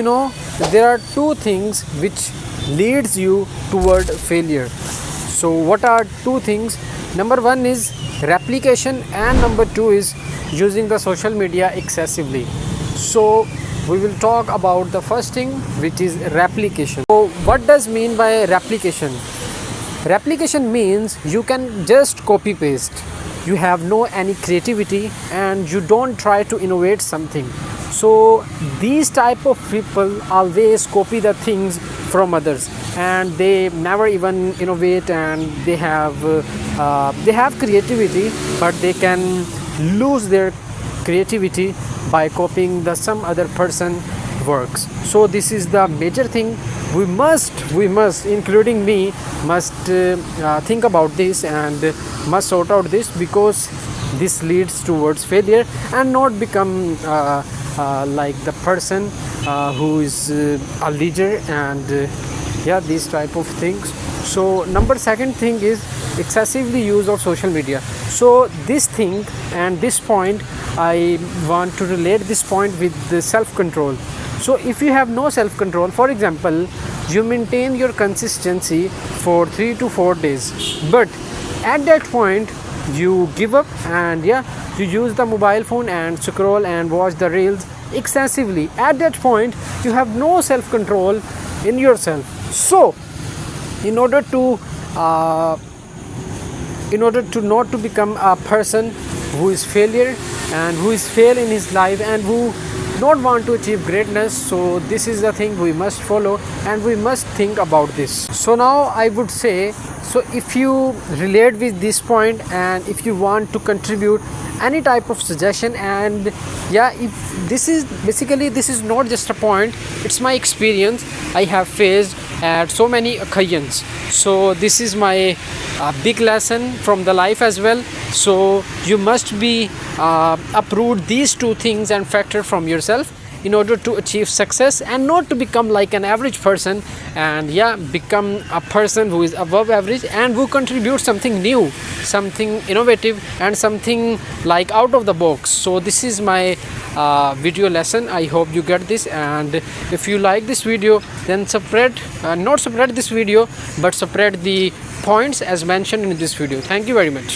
there are two things which leads you toward failure. So what are two things? Number one is replication, and number two is using the social media excessively. So we will talk about the first thing, which is replication. So what does mean by replication? Replication means you can just copy paste. You have no any creativity and you don't try to innovate something. So these type of people always copy the things from others, and they never even innovate, and they have creativity, but they can lose their creativity by copying the some other person works. So this is the major thing. We must, including me, must think about this and must sort out this, because this leads towards failure, and not become like the person who is a leader, and these type of things. So second thing is excessively use of social media. So this thing and this point, I want to relate this point with the self-control. So if you have no self-control, for example, you maintain your consistency for 3 to 4 days, but at that point you give up, and you use the mobile phone and scroll and watch the reels excessively. At that point you have no self-control in yourself. So in order to not to become a person who is failure and who is fail in his life and who not want to achieve greatness, so this is the thing we must follow, and we must think about this. So now I would say, so if you relate with this point, and if you want to contribute any type of suggestion, and if this is basically, this is not just a point, it's my experience. I have faced at so many occasions. So this is my big lesson from the life as well. So you must be uproot these two things and factor from yourself in order to achieve success, and not to become like an average person, and become a person who is above average and who contributes something new, something innovative, and something like out of the box. So this is my video lesson. I hope you get this, and if you like this video, then not spread this video, but spread the points as mentioned in this video. Thank you very much.